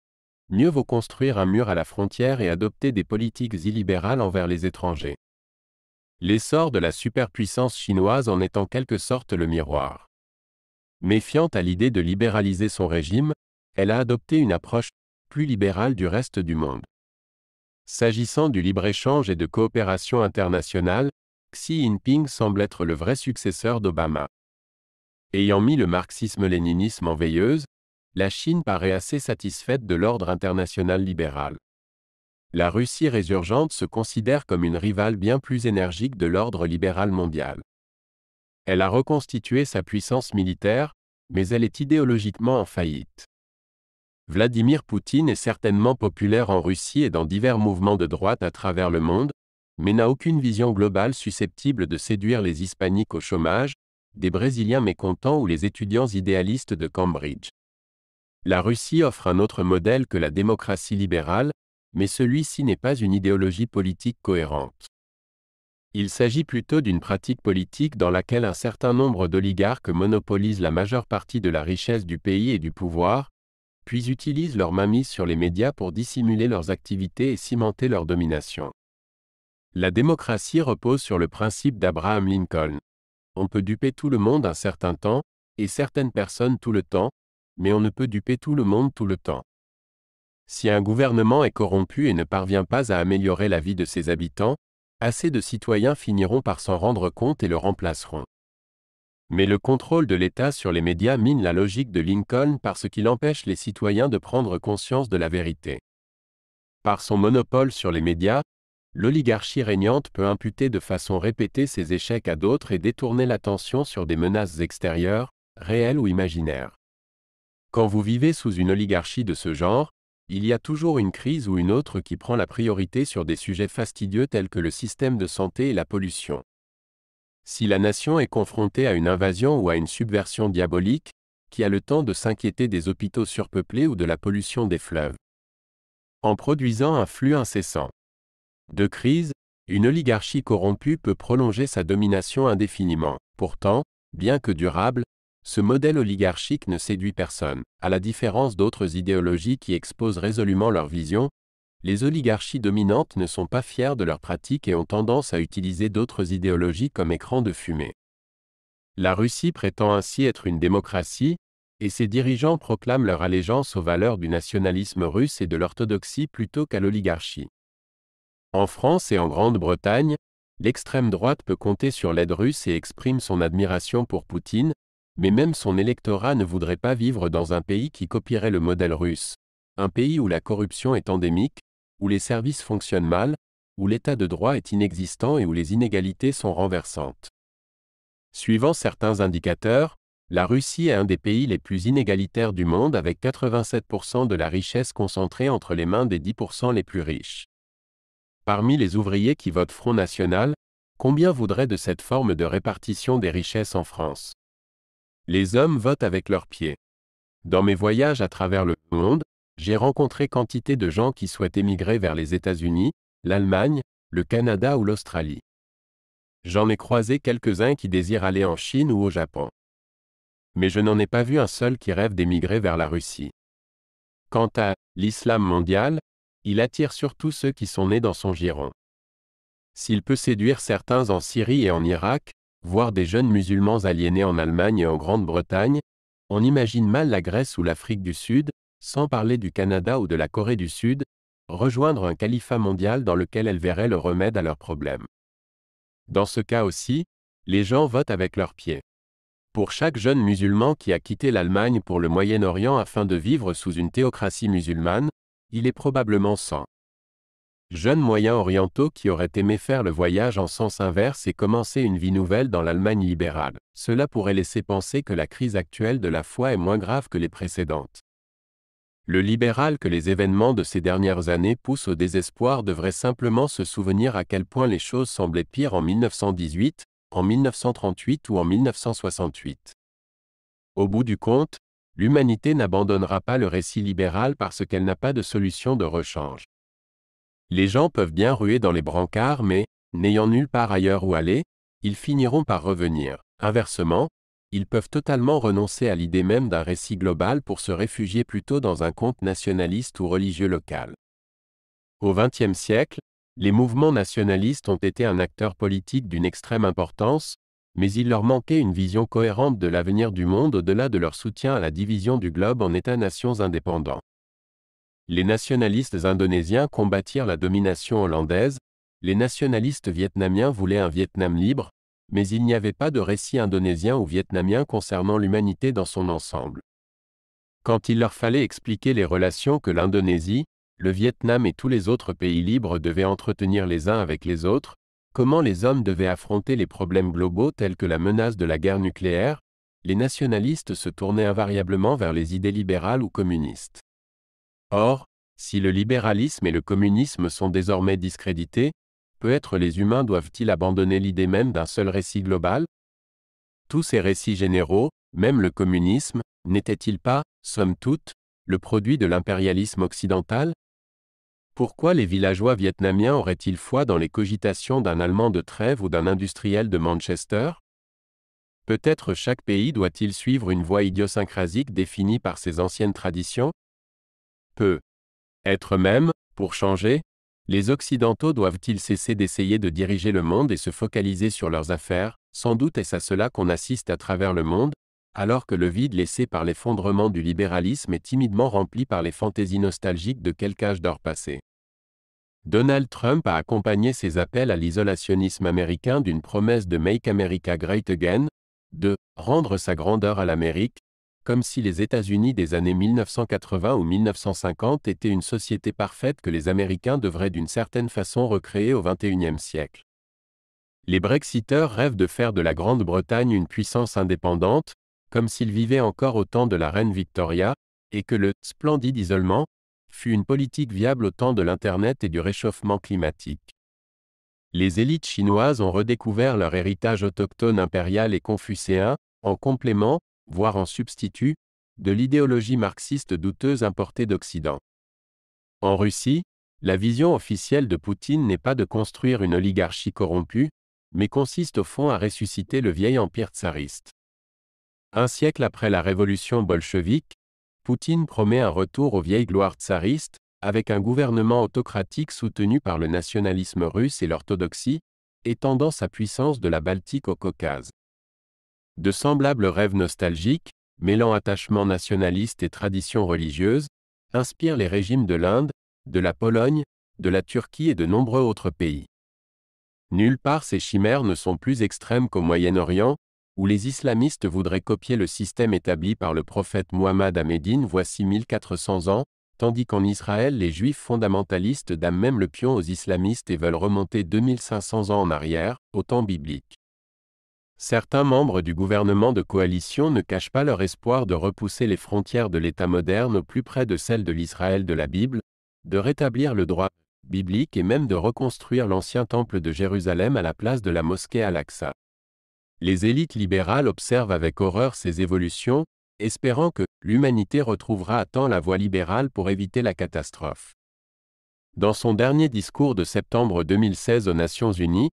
mieux vaut construire un mur à la frontière et adopter des politiques illibérales envers les étrangers. L'essor de la superpuissance chinoise en est en quelque sorte le miroir. Méfiante à l'idée de libéraliser son régime, elle a adopté une approche plus libérale du reste du monde. S'agissant du libre-échange et de coopération internationale, Xi Jinping semble être le vrai successeur d'Obama. Ayant mis le marxisme-léninisme en veilleuse, la Chine paraît assez satisfaite de l'ordre international libéral. La Russie résurgente se considère comme une rivale bien plus énergique de l'ordre libéral mondial. Elle a reconstitué sa puissance militaire, mais elle est idéologiquement en faillite. Vladimir Poutine est certainement populaire en Russie et dans divers mouvements de droite à travers le monde, mais n'a aucune vision globale susceptible de séduire les hispaniques au chômage, des Brésiliens mécontents ou les étudiants idéalistes de Cambridge. La Russie offre un autre modèle que la démocratie libérale, mais celui-ci n'est pas une idéologie politique cohérente. Il s'agit plutôt d'une pratique politique dans laquelle un certain nombre d'oligarques monopolisent la majeure partie de la richesse du pays et du pouvoir, puis utilisent leur mainmise sur les médias pour dissimuler leurs activités et cimenter leur domination. La démocratie repose sur le principe d'Abraham Lincoln. On peut duper tout le monde un certain temps, et certaines personnes tout le temps, mais on ne peut duper tout le monde tout le temps. Si un gouvernement est corrompu et ne parvient pas à améliorer la vie de ses habitants, assez de citoyens finiront par s'en rendre compte et le remplaceront. Mais le contrôle de l'État sur les médias mine la logique de Lincoln parce qu'il empêche les citoyens de prendre conscience de la vérité. Par son monopole sur les médias, l'oligarchie régnante peut imputer de façon répétée ses échecs à d'autres et détourner l'attention sur des menaces extérieures, réelles ou imaginaires. Quand vous vivez sous une oligarchie de ce genre, il y a toujours une crise ou une autre qui prend la priorité sur des sujets fastidieux tels que le système de santé et la pollution. Si la nation est confrontée à une invasion ou à une subversion diabolique, qui a le temps de s'inquiéter des hôpitaux surpeuplés ou de la pollution des fleuves? En produisant un flux incessant de crises, une oligarchie corrompue peut prolonger sa domination indéfiniment. Pourtant, bien que durable, ce modèle oligarchique ne séduit personne. À la différence d'autres idéologies qui exposent résolument leur vision, les oligarchies dominantes ne sont pas fières de leurs pratiques et ont tendance à utiliser d'autres idéologies comme écran de fumée. La Russie prétend ainsi être une démocratie, et ses dirigeants proclament leur allégeance aux valeurs du nationalisme russe et de l'orthodoxie plutôt qu'à l'oligarchie. En France et en Grande-Bretagne, l'extrême droite peut compter sur l'aide russe et exprime son admiration pour Poutine, mais même son électorat ne voudrait pas vivre dans un pays qui copierait le modèle russe, un pays où la corruption est endémique, où les services fonctionnent mal, où l'état de droit est inexistant et où les inégalités sont renversantes. Suivant certains indicateurs, la Russie est un des pays les plus inégalitaires du monde avec 87% de la richesse concentrée entre les mains des 10% les plus riches. Parmi les ouvriers qui votent Front National, combien voudraient de cette forme de répartition des richesses en France? Les hommes votent avec leurs pieds. Dans mes voyages à travers le monde, j'ai rencontré quantité de gens qui souhaitent émigrer vers les États-Unis, l'Allemagne, le Canada ou l'Australie. J'en ai croisé quelques-uns qui désirent aller en Chine ou au Japon. Mais je n'en ai pas vu un seul qui rêve d'émigrer vers la Russie. Quant à l'islam mondial, il attire surtout ceux qui sont nés dans son giron. S'il peut séduire certains en Syrie et en Irak, voire des jeunes musulmans aliénés en Allemagne et en Grande-Bretagne, on imagine mal la Grèce ou l'Afrique du Sud, sans parler du Canada ou de la Corée du Sud, rejoindre un califat mondial dans lequel elles verraient le remède à leurs problèmes. Dans ce cas aussi, les gens votent avec leurs pieds. Pour chaque jeune musulman qui a quitté l'Allemagne pour le Moyen-Orient afin de vivre sous une théocratie musulmane, il est probablement 100 jeunes moyens orientaux qui auraient aimé faire le voyage en sens inverse et commencer une vie nouvelle dans l'Allemagne libérale. Cela pourrait laisser penser que la crise actuelle de la foi est moins grave que les précédentes. Le libéral que les événements de ces dernières années poussent au désespoir devrait simplement se souvenir à quel point les choses semblaient pires en 1918, en 1938 ou en 1968. Au bout du compte, l'humanité n'abandonnera pas le récit libéral parce qu'elle n'a pas de solution de rechange. Les gens peuvent bien ruer dans les brancards mais, n'ayant nulle part ailleurs où aller, ils finiront par revenir. Inversement, ils peuvent totalement renoncer à l'idée même d'un récit global pour se réfugier plutôt dans un conte nationaliste ou religieux local. Au XXe siècle, les mouvements nationalistes ont été un acteur politique d'une extrême importance, mais il leur manquait une vision cohérente de l'avenir du monde au-delà de leur soutien à la division du globe en États-nations indépendants. Les nationalistes indonésiens combattirent la domination hollandaise, les nationalistes vietnamiens voulaient un Vietnam libre, mais il n'y avait pas de récit indonésien ou vietnamien concernant l'humanité dans son ensemble. Quand il leur fallait expliquer les relations que l'Indonésie, le Vietnam et tous les autres pays libres devaient entretenir les uns avec les autres, comment les hommes devaient affronter les problèmes globaux tels que la menace de la guerre nucléaire, les nationalistes se tournaient invariablement vers les idées libérales ou communistes. Or, si le libéralisme et le communisme sont désormais discrédités, peut-être les humains doivent-ils abandonner l'idée même d'un seul récit global? Tous ces récits généraux, même le communisme, n'étaient-ils pas, somme toute, le produit de l'impérialisme occidental? Pourquoi les villageois vietnamiens auraient-ils foi dans les cogitations d'un Allemand de Trèves ou d'un industriel de Manchester? Peut-être chaque pays doit-il suivre une voie idiosyncrasique définie par ses anciennes traditions? Peut-être même, pour changer, les Occidentaux doivent-ils cesser d'essayer de diriger le monde et se focaliser sur leurs affaires? Sans doute est-ce à cela qu'on assiste à travers le monde, alors que le vide laissé par l'effondrement du libéralisme est timidement rempli par les fantaisies nostalgiques de quelques âges d'or passé. Donald Trump a accompagné ses appels à l'isolationnisme américain d'une promesse de Make America Great Again, de « rendre sa grandeur à l'Amérique », comme si les États-Unis des années 1980 ou 1950 étaient une société parfaite que les Américains devraient d'une certaine façon recréer au XXIe siècle. Les Brexiteurs rêvent de faire de la Grande-Bretagne une puissance indépendante, comme s'ils vivaient encore au temps de la reine Victoria, et que le « splendide isolement » fut une politique viable au temps de l'Internet et du réchauffement climatique. Les élites chinoises ont redécouvert leur héritage autochtone impérial et confucéen, en complément, voire en substitut, de l'idéologie marxiste douteuse importée d'Occident. En Russie, la vision officielle de Poutine n'est pas de construire une oligarchie corrompue, mais consiste au fond à ressusciter le vieil empire tsariste. Un siècle après la révolution bolchevique, Poutine promet un retour aux vieilles gloires tsaristes, avec un gouvernement autocratique soutenu par le nationalisme russe et l'orthodoxie, étendant sa puissance de la Baltique au Caucase. De semblables rêves nostalgiques, mêlant attachement nationaliste et tradition religieuse, inspirent les régimes de l'Inde, de la Pologne, de la Turquie et de nombreux autres pays. Nulle part ces chimères ne sont plus extrêmes qu'au Moyen-Orient, où les islamistes voudraient copier le système établi par le prophète Muhammad à Médine voici 1400 ans, tandis qu'en Israël les juifs fondamentalistes dament même le pion aux islamistes et veulent remonter 2500 ans en arrière, au temps biblique. Certains membres du gouvernement de coalition ne cachent pas leur espoir de repousser les frontières de l'État moderne au plus près de celles de l'Israël de la Bible, de rétablir le droit biblique et même de reconstruire l'ancien temple de Jérusalem à la place de la mosquée Al-Aqsa. Les élites libérales observent avec horreur ces évolutions, espérant que l'humanité retrouvera à temps la voie libérale pour éviter la catastrophe. Dans son dernier discours de septembre 2016 aux Nations Unies,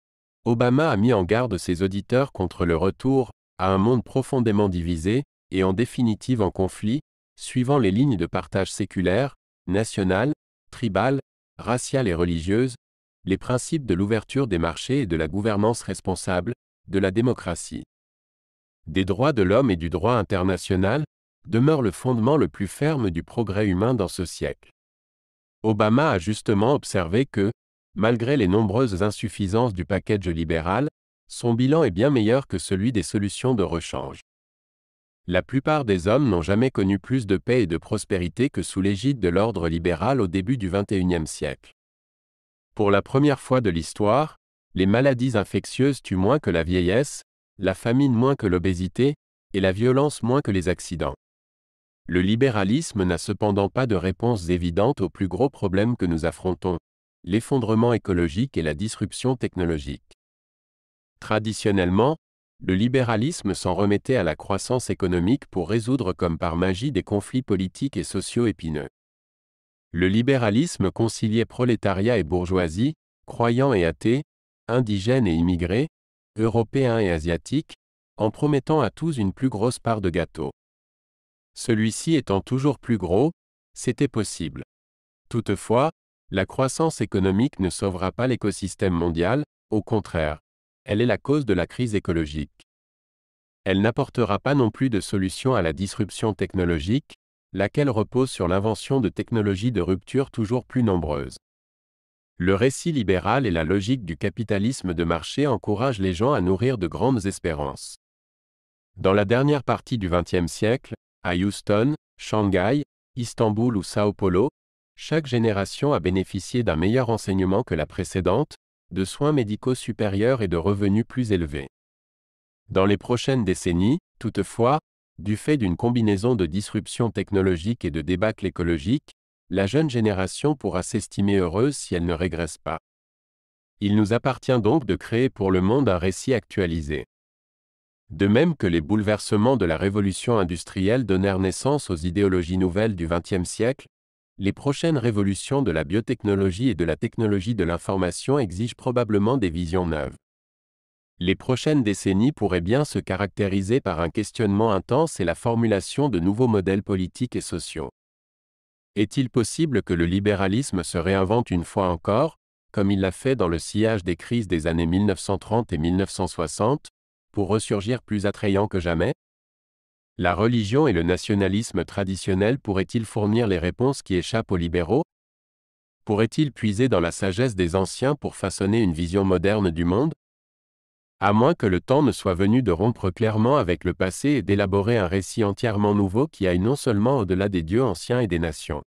Obama a mis en garde ses auditeurs contre le retour à un monde profondément divisé et en définitive en conflit, suivant les lignes de partage séculaire, nationale, tribale, raciale et religieuse, les principes de l'ouverture des marchés et de la gouvernance responsable, de la démocratie. Des droits de l'homme et du droit international, demeurent le fondement le plus ferme du progrès humain dans ce siècle. Obama a justement observé que, malgré les nombreuses insuffisances du package libéral, son bilan est bien meilleur que celui des solutions de rechange. La plupart des hommes n'ont jamais connu plus de paix et de prospérité que sous l'égide de l'ordre libéral au début du XXIe siècle. Pour la première fois de l'histoire, les maladies infectieuses tuent moins que la vieillesse, la famine moins que l'obésité, et la violence moins que les accidents. Le libéralisme n'a cependant pas de réponse évidente aux plus gros problèmes que nous affrontons, l'effondrement écologique et la disruption technologique. Traditionnellement, le libéralisme s'en remettait à la croissance économique pour résoudre comme par magie des conflits politiques et sociaux épineux. Le libéralisme conciliait prolétariat et bourgeoisie, croyants et athées, indigènes et immigrés, européens et asiatiques, en promettant à tous une plus grosse part de gâteau. Celui-ci étant toujours plus gros, c'était possible. Toutefois, la croissance économique ne sauvera pas l'écosystème mondial, au contraire, elle est la cause de la crise écologique. Elle n'apportera pas non plus de solution à la disruption technologique, laquelle repose sur l'invention de technologies de rupture toujours plus nombreuses. Le récit libéral et la logique du capitalisme de marché encouragent les gens à nourrir de grandes espérances. Dans la dernière partie du XXe siècle, à Houston, Shanghai, Istanbul ou Sao Paulo, chaque génération a bénéficié d'un meilleur enseignement que la précédente, de soins médicaux supérieurs et de revenus plus élevés. Dans les prochaines décennies, toutefois, du fait d'une combinaison de disruptions technologiques et de débâcle écologique, la jeune génération pourra s'estimer heureuse si elle ne régresse pas. Il nous appartient donc de créer pour le monde un récit actualisé. De même que les bouleversements de la révolution industrielle donnèrent naissance aux idéologies nouvelles du XXe siècle, les prochaines révolutions de la biotechnologie et de la technologie de l'information exigent probablement des visions neuves. Les prochaines décennies pourraient bien se caractériser par un questionnement intense et la formulation de nouveaux modèles politiques et sociaux. Est-il possible que le libéralisme se réinvente une fois encore, comme il l'a fait dans le sillage des crises des années 1930 et 1960, pour ressurgir plus attrayant que jamais? La religion et le nationalisme traditionnel pourraient-ils fournir les réponses qui échappent aux libéraux? Pourraient-ils puiser dans la sagesse des anciens pour façonner une vision moderne du monde? À moins que le temps ne soit venu de rompre clairement avec le passé et d'élaborer un récit entièrement nouveau qui aille non seulement au-delà des dieux anciens et des nations,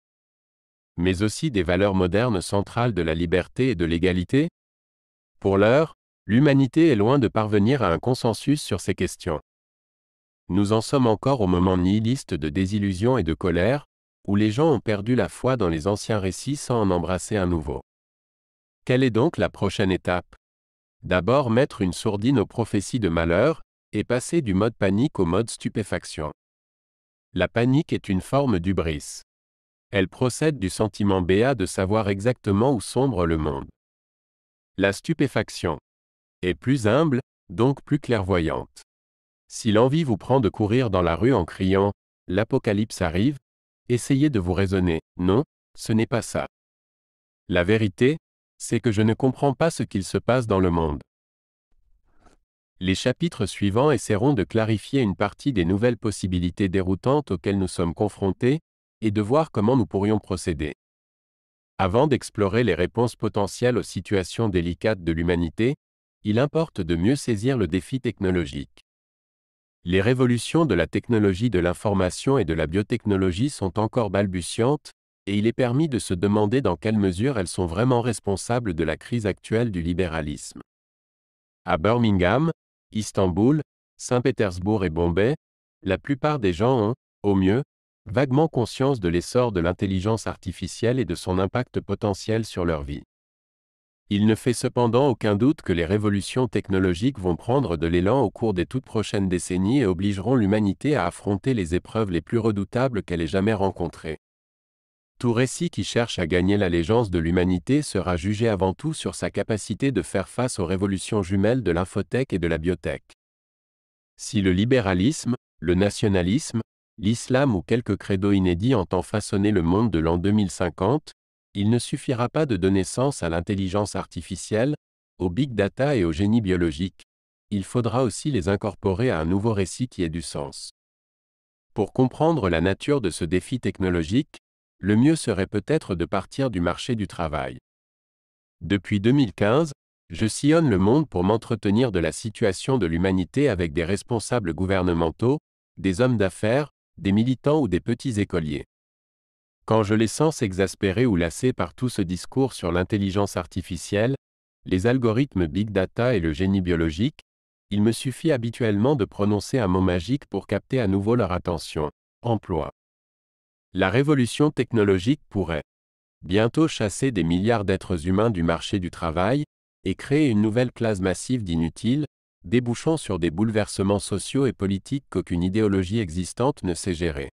mais aussi des valeurs modernes centrales de la liberté et de l'égalité? Pour l'heure, l'humanité est loin de parvenir à un consensus sur ces questions. Nous en sommes encore au moment nihiliste de désillusion et de colère, où les gens ont perdu la foi dans les anciens récits sans en embrasser un nouveau. Quelle est donc la prochaine étape? D'abord mettre une sourdine aux prophéties de malheur, et passer du mode panique au mode stupéfaction. La panique est une forme d'hubris. Elle procède du sentiment béat de savoir exactement où sombre le monde. La stupéfaction est plus humble, donc plus clairvoyante. Si l'envie vous prend de courir dans la rue en criant « L'Apocalypse arrive », essayez de vous raisonner « Non, ce n'est pas ça. La vérité, c'est que je ne comprends pas ce qu'il se passe dans le monde. » Les chapitres suivants essaieront de clarifier une partie des nouvelles possibilités déroutantes auxquelles nous sommes confrontés, et de voir comment nous pourrions procéder. Avant d'explorer les réponses potentielles aux situations délicates de l'humanité, il importe de mieux saisir le défi technologique. Les révolutions de la technologie de l'information et de la biotechnologie sont encore balbutiantes, et il est permis de se demander dans quelle mesure elles sont vraiment responsables de la crise actuelle du libéralisme. À Birmingham, Istanbul, Saint-Pétersbourg et Bombay, la plupart des gens ont, au mieux, vaguement conscience de l'essor de l'intelligence artificielle et de son impact potentiel sur leur vie. Il ne fait cependant aucun doute que les révolutions technologiques vont prendre de l'élan au cours des toutes prochaines décennies et obligeront l'humanité à affronter les épreuves les plus redoutables qu'elle ait jamais rencontrées. Tout récit qui cherche à gagner l'allégeance de l'humanité sera jugé avant tout sur sa capacité de faire face aux révolutions jumelles de l'infotech et de la biotech. Si le libéralisme, le nationalisme, l'islam ou quelques credos inédits entend façonner le monde de l'an 2050, il ne suffira pas de donner sens à l'intelligence artificielle, au big data et au génie biologique. Il faudra aussi les incorporer à un nouveau récit qui ait du sens. Pour comprendre la nature de ce défi technologique, le mieux serait peut-être de partir du marché du travail. Depuis 2015, je sillonne le monde pour m'entretenir de la situation de l'humanité avec des responsables gouvernementaux, des hommes d'affaires, des militants ou des petits écoliers. Quand je les sens s'exaspérer ou lassés par tout ce discours sur l'intelligence artificielle, les algorithmes big data et le génie biologique, il me suffit habituellement de prononcer un mot magique pour capter à nouveau leur attention: emploi. La révolution technologique pourrait bientôt chasser des milliards d'êtres humains du marché du travail et créer une nouvelle classe massive d'inutiles, débouchant sur des bouleversements sociaux et politiques qu'aucune idéologie existante ne sait gérer.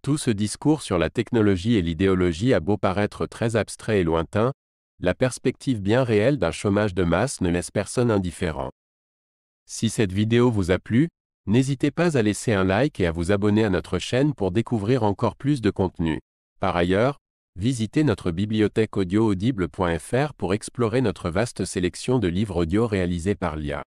Tout ce discours sur la technologie et l'idéologie a beau paraître très abstrait et lointain, la perspective bien réelle d'un chômage de masse ne laisse personne indifférent. Si cette vidéo vous a plu, n'hésitez pas à laisser un like et à vous abonner à notre chaîne pour découvrir encore plus de contenu. Par ailleurs, visitez notre bibliothèque audio audible.fr pour explorer notre vaste sélection de livres audio réalisés par l'IA.